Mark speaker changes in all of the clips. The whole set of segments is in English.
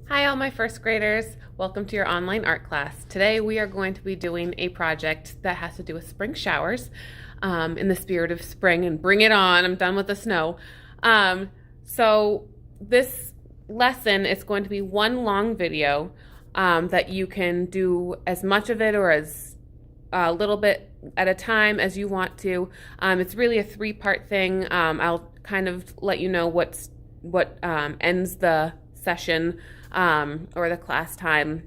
Speaker 1: Hi, all my first graders. Welcome to your online art class. Today we are going to be doing a project that has to do with spring showers in the spirit of spring and bring it on. I'm done with the snow. So this lesson is going to be one long video that you can do as much of it or as little bit at a time as you want to. It's really a three-part thing. I'll kind of let you know what ends the session or the class time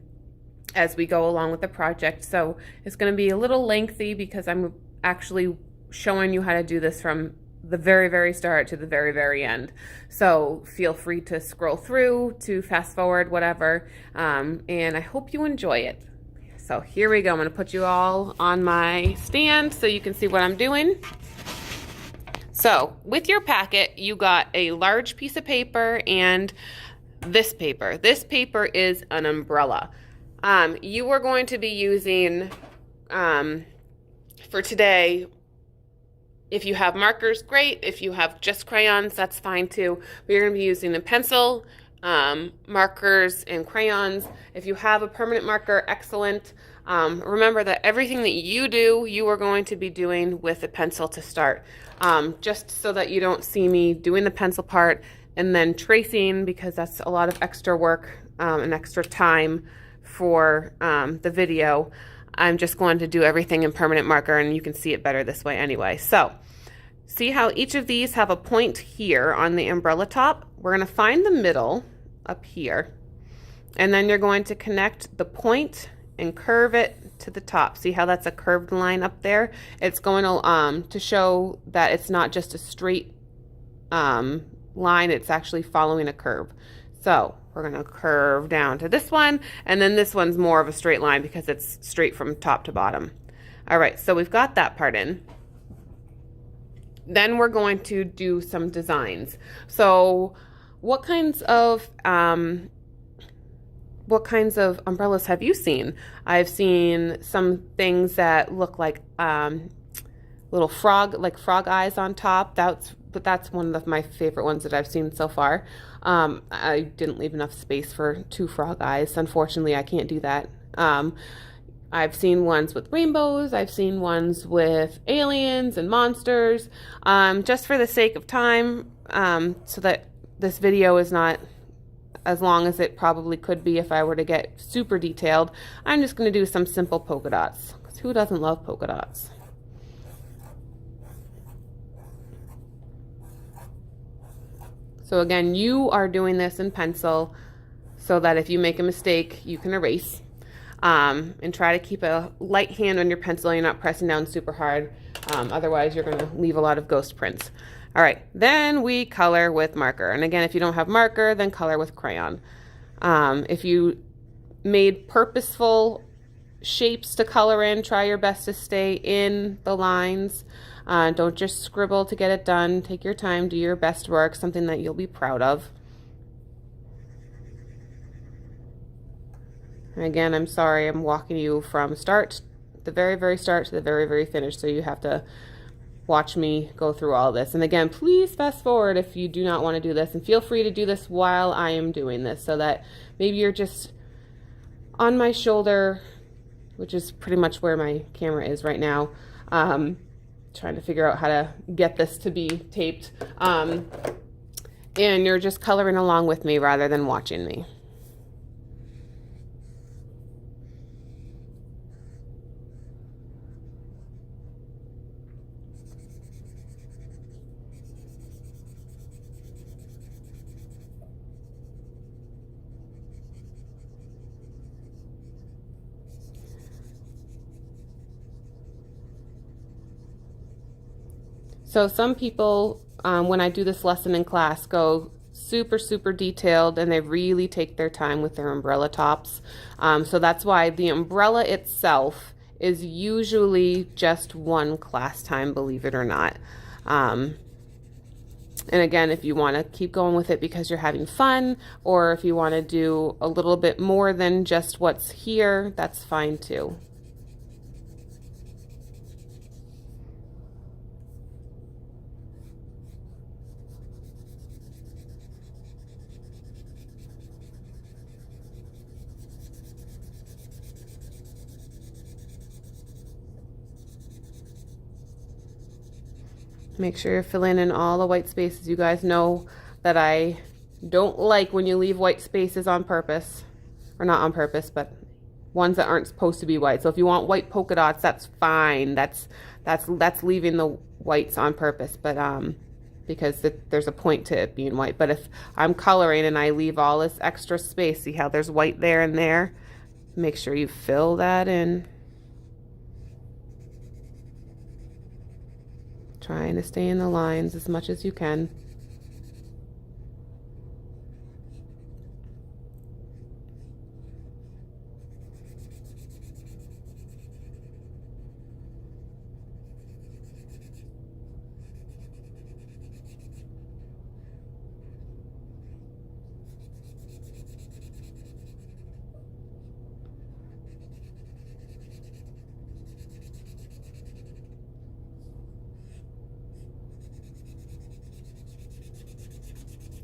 Speaker 1: as we go along with the project. So it's going to be a little lengthy because I'm actually showing you how to do this from the very, very start to the very, very end. So feel free to scroll through, to fast forward, whatever, and I hope you enjoy it. So here we go. I'm going to put you all on my stand so you can see what I'm doing. So with your packet, you got a large piece of paper and this paper. This paper is an umbrella. You are going to be using, for today, if you have markers, great. If you have just crayons, that's fine too. But you're going to be using a pencil, markers, and crayons. If you have a permanent marker, excellent. Remember that everything that you do, you are going to be doing with a pencil to start. Just so that you don't see me doing the pencil part and then tracing, because that's a lot of extra work and extra time for the video. I'm just going to do everything in permanent marker, and you can see it better this way anyway. So see how each of these have a point here on the umbrella top? We're going to find the middle up here, and then you're going to connect the point and curve it to the top. See how that's a curved line up there? It's going to show that it's not just a straight line, it's actually following a curve. So we're going to curve down to this one, and then this one's more of a straight line because it's straight from top to bottom. All right, so we've got that part in. Then we're going to do some designs. So what kinds of umbrellas have you seen? I've seen some things that look like little frog eyes on top. That's one of my favorite ones that I've seen so far. I didn't leave enough space for 2 frog eyes. Unfortunately, I can't do that. I've seen ones with rainbows. I've seen ones with aliens and monsters. Just for the sake of time, so that this video is not as long as it probably could be if I were to get super detailed, I'm just going to do some simple polka dots. Because who doesn't love polka dots? So again, you are doing this in pencil so that if you make a mistake, you can erase. And try to keep a light hand on your pencil. You're not pressing down super hard. Otherwise, you're going to leave a lot of ghost prints. All right, then we color with marker. And again, if you don't have marker, then color with crayon. If you made purposeful shapes to color in, try your best to stay in the lines. Don't just scribble to get it done. Take your time, do your best work, something that you'll be proud of. And again, I'm sorry, I'm walking you from the very, very start to the very, very finish, so you have to watch me go through all this. And again, please fast forward if you do not want to do this, and feel free to do this while I am doing this, so that maybe you're just on my shoulder, which is pretty much where my camera is right now, trying to figure out how to get this to be taped, and you're just coloring along with me rather than watching me. So some people, when I do this lesson in class, go super, super detailed, and they really take their time with their umbrella tops. So that's why the umbrella itself is usually just one class time, believe it or not. And again, if you want to keep going with it because you're having fun, or if you want to do a little bit more than just what's here, that's fine too. Make sure you're filling in all the white spaces. You guys know that I don't like when you leave white spaces on purpose, or not on purpose, but ones that aren't supposed to be white. So if you want white polka dots, that's fine. That's leaving the whites on purpose, but because there's a point to it being white. But if I'm coloring and I leave all this extra space, see how there's white there and there? Make sure you fill that in. Trying to stay in the lines as much as you can.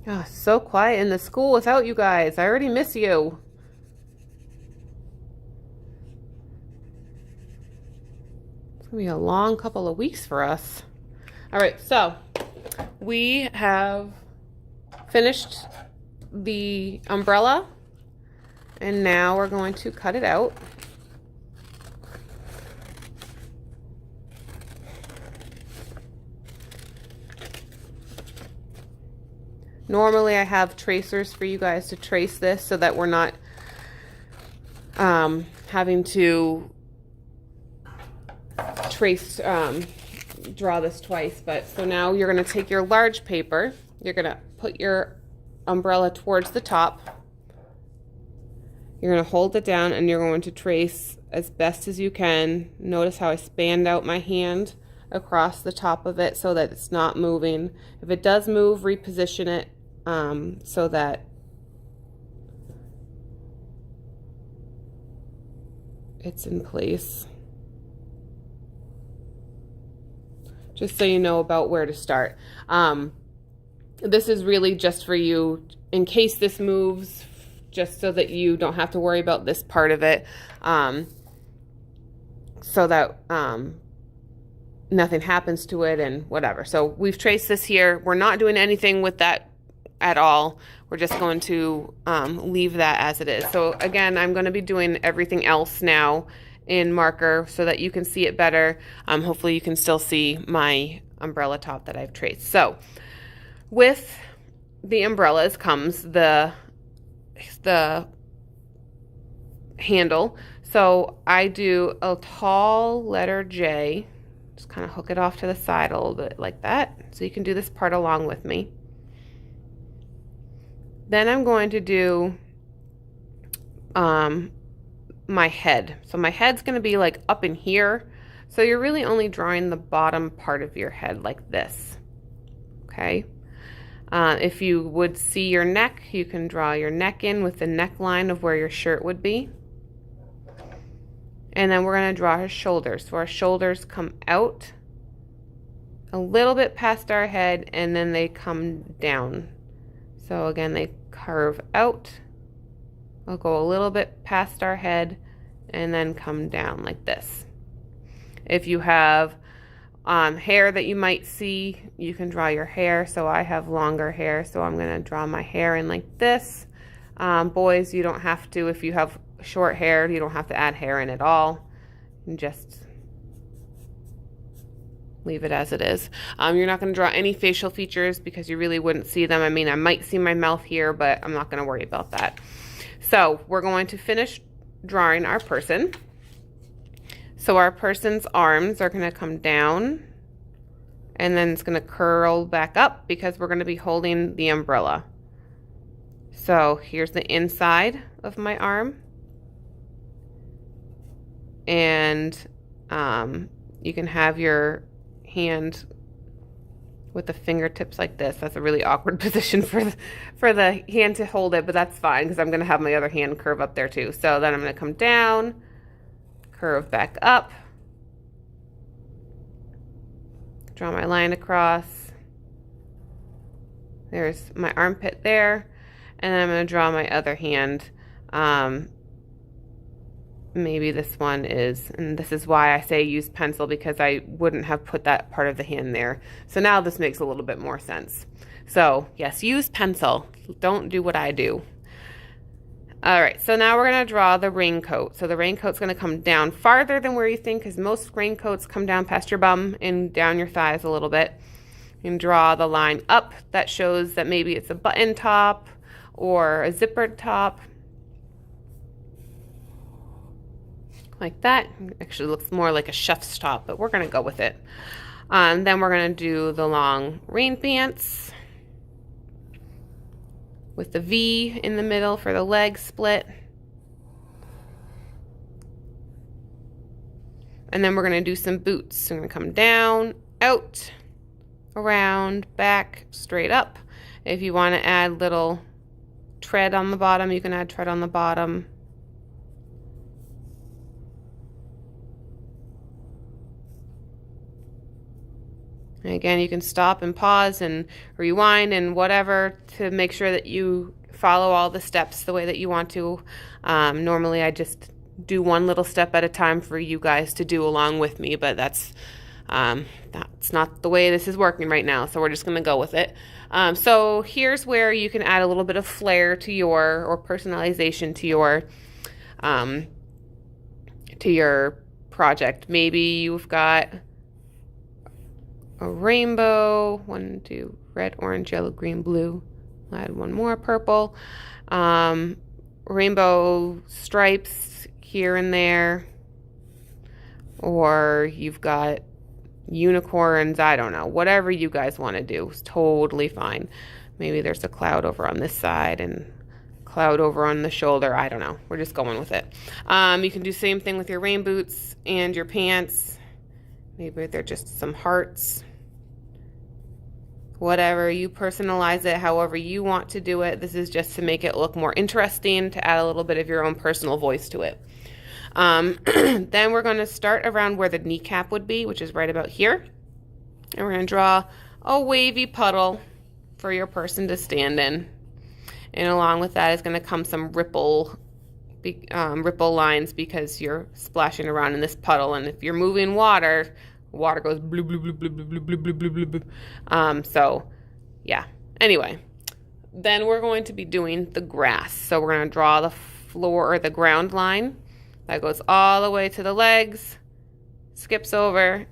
Speaker 1: Oh, so quiet in the school without you guys. I already miss you. It's gonna be a long couple of weeks for us. All right, so we have finished the umbrella, and now we're going to cut it out. Normally I have tracers for you guys to trace this so that we're not having to draw this twice. But so now you're going to take your large paper, you're going to put your umbrella towards the top, you're going to hold it down, and you're going to trace as best as you can. Notice how I spanned out my hand across the top of it so that it's not moving. If it does move, reposition it so that it's in place. Just so you know about where to start. This is really just for you in case this moves, just so that you don't have to worry about this part of it, so that nothing happens to it and whatever. So we've traced this here. We're not doing anything with that at all. We're just going to leave that as it is. So again, I'm going to be doing everything else now in marker so that you can see it better. Hopefully you can still see my umbrella top that I've traced. So with the umbrellas comes the handle. So I do a tall letter J, just kind of hook it off to the side a little bit like that. So you can do this part along with me. Then I'm going to do my head. So my head's going to be like up in here. So you're really only drawing the bottom part of your head like this. Okay. If you would see your neck, you can draw your neck in with the neckline of where your shirt would be. And then we're going to draw his shoulders. So our shoulders come out a little bit past our head, and then they come down. So again, they curve out. They'll go a little bit past our head and then come down like this. If you have hair that you might see, you can draw your hair. So I have longer hair, so I'm going to draw my hair in like this. Boys, you don't have to. If you have short hair, you don't have to add hair in at all. And just leave it as it is. You're not going to draw any facial features because you really wouldn't see them. I mean, I might see my mouth here, but I'm not going to worry about that. So we're going to finish drawing our person. So our person's arms are going to come down, and then it's going to curl back up because we're going to be holding the umbrella. So here's the inside of my arm. And you can have your hand with the fingertips like this. That's a really awkward position for the hand to hold it, but that's fine because I'm going to have my other hand curve up there too. So then I'm going to come down, curve back up, draw my line across. There's my armpit there, and then I'm going to draw my other hand maybe this one is, and this is why I say use pencil, because I wouldn't have put that part of the hand there. So now this makes a little bit more sense. So yes, use pencil. Don't do what I do. All right, so now we're gonna draw the raincoat. So the raincoat's gonna come down farther than where you think, because most raincoats come down past your bum and down your thighs a little bit. And draw the line up that shows that maybe it's a button top or a zippered top. Like that. Actually looks more like a chef's top, but we're gonna go with it. Then we're gonna do the long rain pants with the V in the middle for the leg split. And then we're gonna do some boots. So I'm gonna come down, out, around, back, straight up. If you wanna add little tread on the bottom, you can add tread on the bottom. And again, you can stop and pause and rewind and whatever to make sure that you follow all the steps the way that you want to. Normally I just do one little step at a time for you guys to do along with me, but that's not the way this is working right now, so we're just going to go with it. So here's where you can add a little bit of flair to or personalization to your project. Maybe you've got a rainbow, 1, 2, red, orange, yellow, green, blue. I'll add one more, purple. Rainbow stripes here and there. Or you've got unicorns, I don't know. Whatever you guys want to do is totally fine. Maybe there's a cloud over on this side and cloud over on the shoulder. I don't know. We're just going with it. You can do the same thing with your rain boots and your pants. Maybe they're just some hearts. Whatever, you personalize it however you want to do it. This is just to make it look more interesting, to add a little bit of your own personal voice to it. Then we're going to start around where the kneecap would be, which is right about here. And we're going to draw a wavy puddle for your person to stand in. And along with that is going to come some ripple lines, because you're splashing around in this puddle, and if you're moving water goes blue, blue, blue, blue, blue, blue, blue, blue, blue, blue. So yeah, anyway, then we're going to be doing the grass. So we're going to draw the floor or the ground line that goes all the way to the legs, skips over,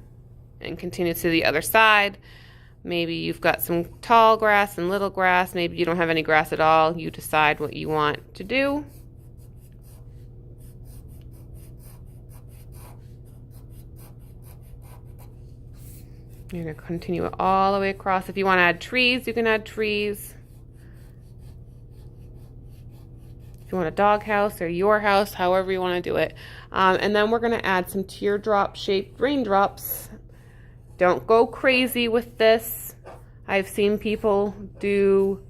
Speaker 1: and continues to the other side. Maybe you've got some tall grass and little grass. Maybe you don't have any grass at all. You decide what you want to do. You're going to continue it all the way across. If you want to add trees, you can add trees. If you want a dog house or your house, however you want to do it. And then we're going to add some teardrop shaped raindrops. Don't go crazy with this. I've seen people do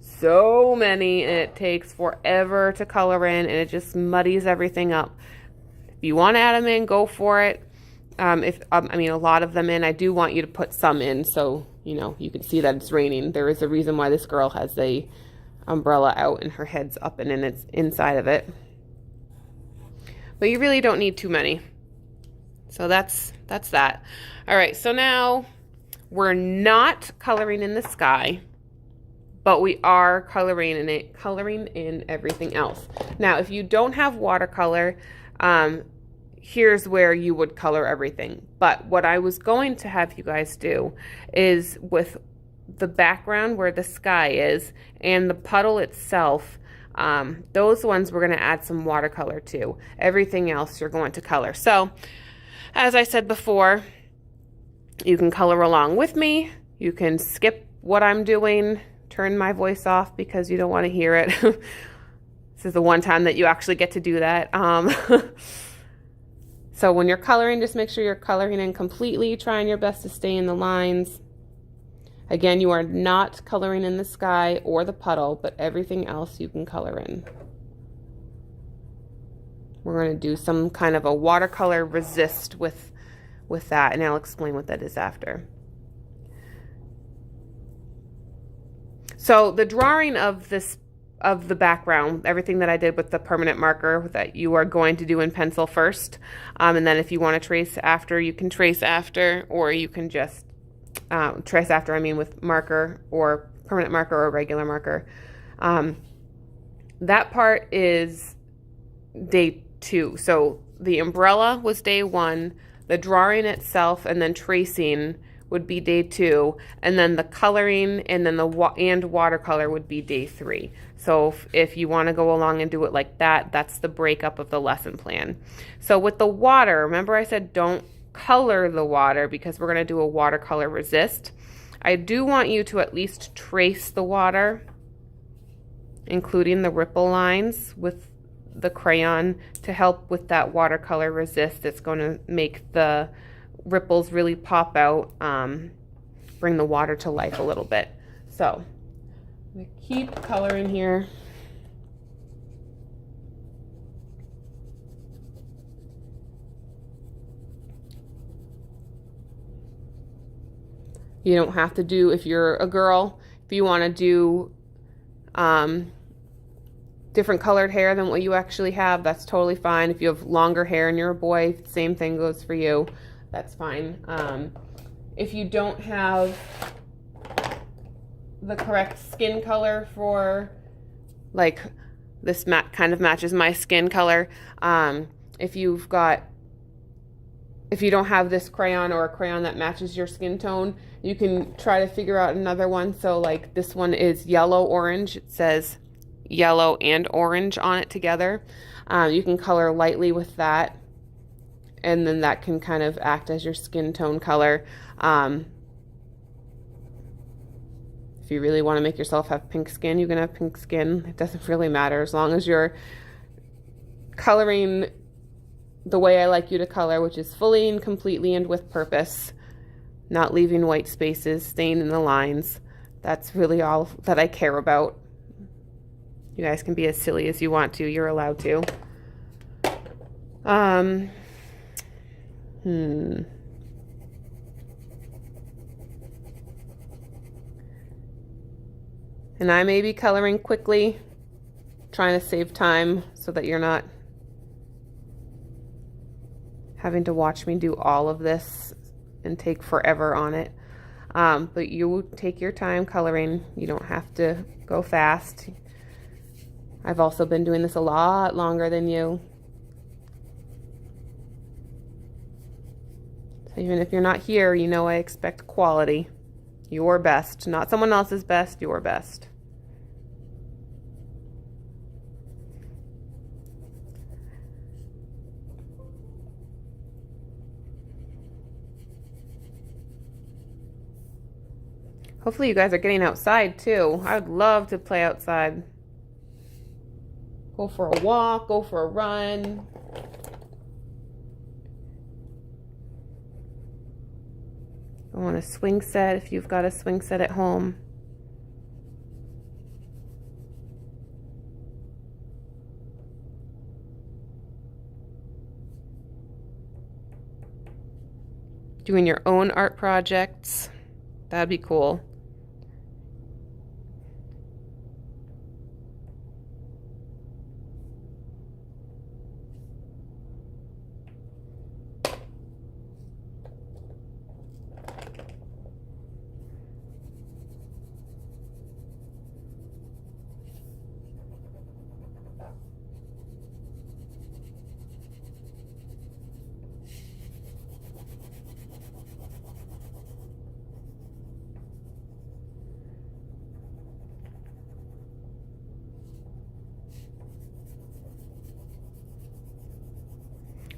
Speaker 1: so many and it takes forever to color in, and it just muddies everything up. If you want to add them in, go for it. I mean, a lot of them in. I do want you to put some in so, you know, you can see that it's raining. There is a reason why this girl has the umbrella out and her head's up and then it's inside of it. But you really don't need too many. So that's that. All right, so now we're not coloring in the sky, but we are coloring in everything else. Now, if you don't have watercolor, here's where you would color everything. But what I was going to have you guys do is with the background where the sky is and the puddle itself, those ones we're going to add some watercolor to. Everything else you're going to color. So, as I said before, you can color along with me. You can skip what I'm doing, turn my voice off because you don't want to hear it. This is the one time that you actually get to do that. So when you're coloring, just make sure you're coloring in completely, trying your best to stay in the lines. Again, you are not coloring in the sky or the puddle, but everything else you can color in. We're going to do some kind of a watercolor resist with that, and I'll explain what that is after. So the drawing of this of the background, everything that I did with the permanent marker that you are going to do in pencil first. And then if you want to trace after, you can trace after, or you can just trace after, I mean with marker or permanent marker or regular marker. That part is day 2. So the umbrella was day 1, the drawing itself and then tracing would be day 2, and then the coloring and then the watercolor would be day 3. So if you want to go along and do it like that, that's the breakup of the lesson plan. So with the water, remember I said don't color the water because we're going to do a watercolor resist. I do want you to at least trace the water, including the ripple lines with the crayon to help with that watercolor resist. It's going to make the ripples really pop out, bring the water to life a little bit. So I'm going to keep coloring here. You don't have to do, if you're a girl, if you want to do different colored hair than what you actually have, that's totally fine. If you have longer hair and you're a boy, same thing goes for you. That's fine. If you don't have the correct skin color for, like this kind of matches my skin color. If you don't have this crayon or a crayon that matches your skin tone, you can try to figure out another one. So like this one is yellow orange. It says yellow and orange on it together. You can color lightly with that, and then that can kind of act as your skin tone color. If you really want to make yourself have pink skin, you can have pink skin. It doesn't really matter as long as you're coloring the way I like you to color, which is fully and completely and with purpose, not leaving white spaces, staying in the lines. That's really all that I care about. You guys can be as silly as you want to. You're allowed to. And I may be coloring quickly, trying to save time so that you're not having to watch me do all of this and take forever on it. But you take your time coloring. You don't have to go fast. I've also been doing this a lot longer than you. So even if you're not here, you know I expect quality. Your best, not someone else's best, your best. Hopefully you guys are getting outside too. I would love to play outside. Go for a walk, go for a run. Go on a swing set if you've got a swing set at home. Doing your own art projects. That'd be cool.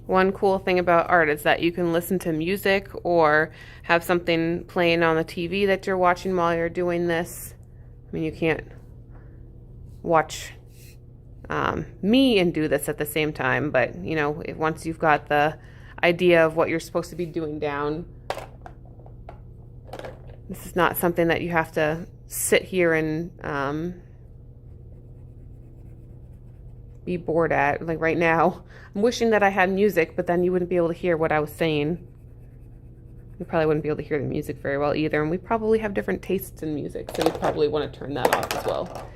Speaker 1: One cool thing about art is that you can listen to music or have something playing on the TV that you're watching while you're doing this. I mean, you can't watch me and do this at the same time, but you know, once you've got the idea of what you're supposed to be doing down, this is not something that you have to sit here and be bored at. Like right now, I'm wishing that I had music, but then you wouldn't be able to hear what I was saying. You probably wouldn't be able to hear the music very well either, and we probably have different tastes in music, so we probably want to turn that off as well.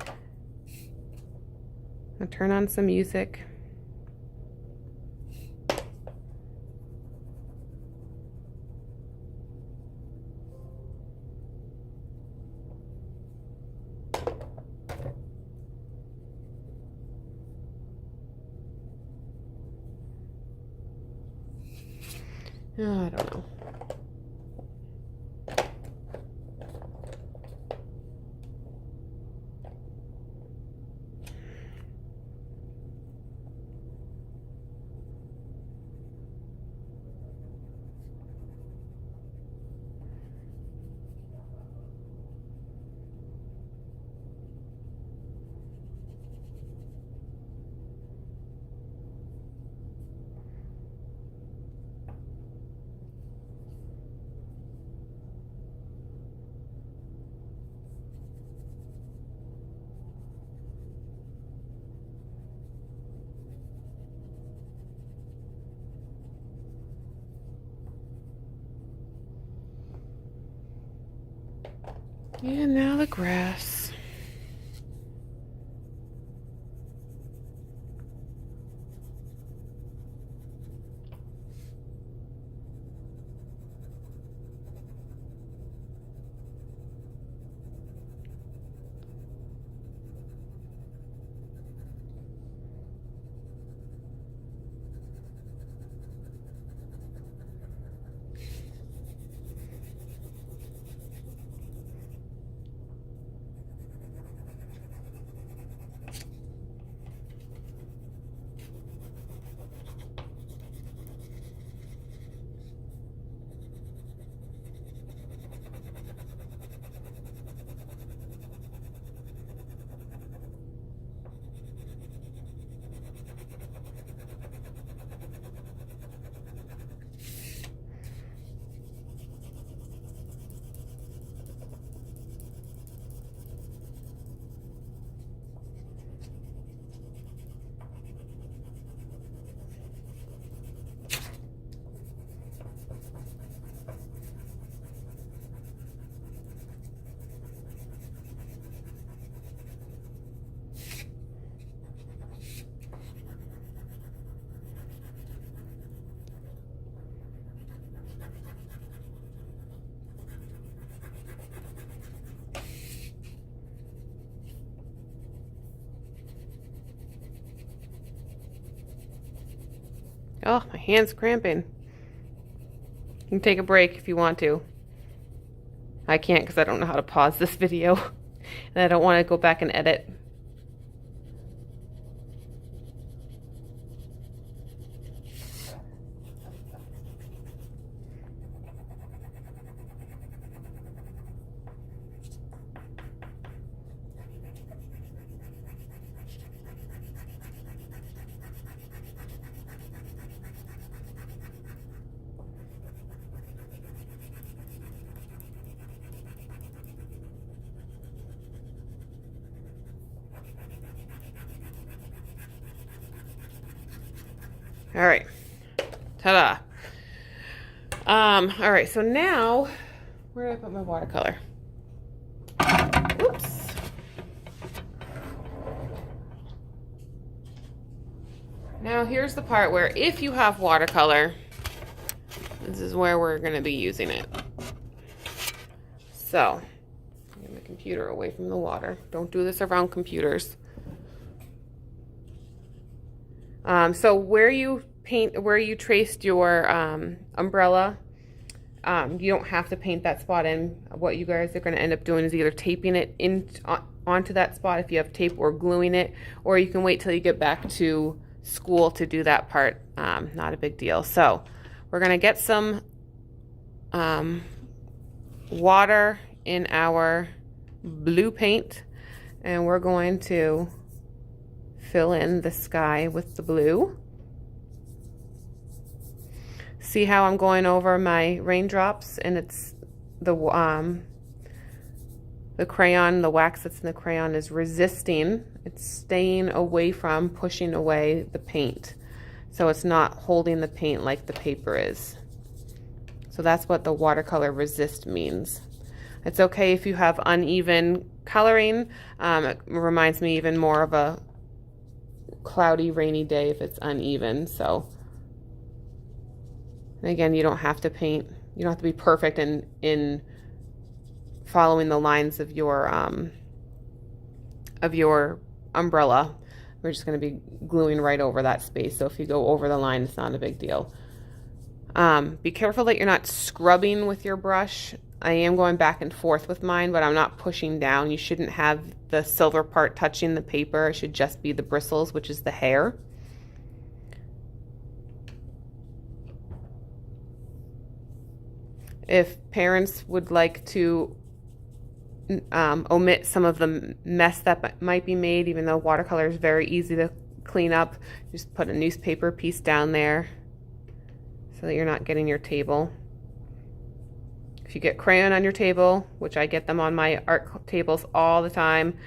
Speaker 1: I'll turn on some music. Oh, I don't know. And now the grass. Oh, my hand's cramping. You can take a break if you want to. I can't because I don't know how to pause this video. And I don't want to go back and edit. All right, ta-da. All right, so now, where did I put my watercolor? Oops. Now here's the part where if you have watercolor, this is where we're gonna be using it. So, get my computer away from the water. Don't do this around computers. So where you traced your umbrella, you don't have to paint that spot in. What you guys are going to end up doing is either taping it onto that spot if you have tape, or gluing it, or you can wait till you get back to school to do that part. Not a big deal. So we're going to get some water in our blue paint, and we're going to fill in the sky with the blue. See how I'm going over my raindrops, and it's the crayon, the wax that's in the crayon is resisting. It's staying away from pushing away the paint. So it's not holding the paint like the paper is. So that's what the watercolor resist means. It's okay if you have uneven coloring. It reminds me even more of a cloudy, rainy day if it's uneven. So, and again, you don't have to paint, you don't have to be perfect in following the lines of your umbrella. We're just going to be gluing right over that space. So if you go over the line, it's not a big deal. Be careful that you're not scrubbing with your brush. I am going back and forth with mine, but I'm not pushing down. You shouldn't have the silver part touching the paper. It should just be the bristles, which is the hair. If parents would like to omit some of the mess that might be made, even though watercolor is very easy to clean up, just put a newspaper piece down there so that you're not getting your table. If you get crayon on your table, which I get them on my art tables all the time,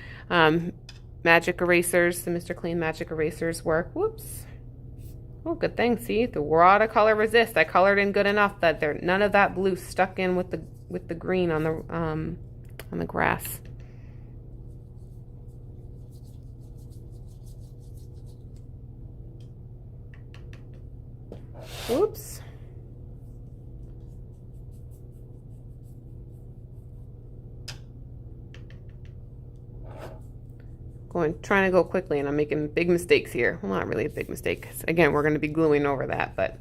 Speaker 1: magic erasers, the Mr. Clean magic erasers work. Whoops. Oh, good thing. See, the watercolor resists. I colored in good enough that none of that blue stuck in with the green on the grass. Whoops. Trying to go quickly, and I'm making big mistakes here. Well, not really a big mistake. Again, we're going to be gluing over that, but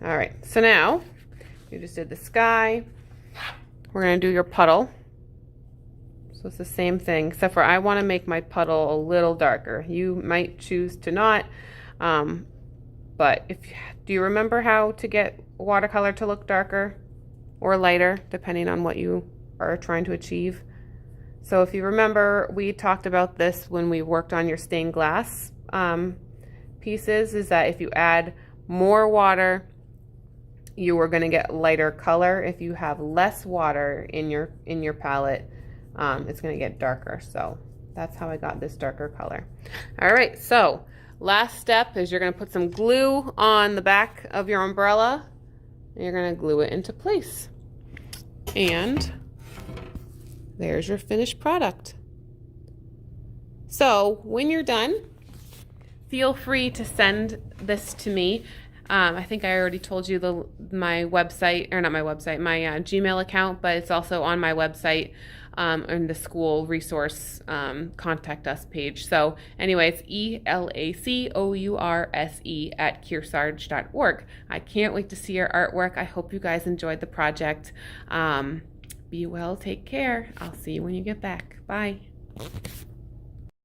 Speaker 1: all right. So now you just did the sky. We're going to do your puddle. So it's the same thing, except for I want to make my puddle a little darker. You might choose to not, but do you remember how to get watercolor to look darker or lighter, depending on what you are trying to achieve? So if you remember, we talked about this when we worked on your stained glass pieces, is that if you add more water, you are going to get lighter color. If you have less water in your palette, it's going to get darker. So that's how I got this darker color. All right, so last step is you're going to put some glue on the back of your umbrella, and you're going to glue it into place. And there's your finished product. So when you're done, feel free to send this to me. I think I already told you my website, or not my website, my Gmail account, but it's also on my website in the school resource contact us page. So anyway, it's elacourse@kearsarge.org. I can't wait to see your artwork. I hope you guys enjoyed the project. Be well, take care. I'll see you when you get back. Bye.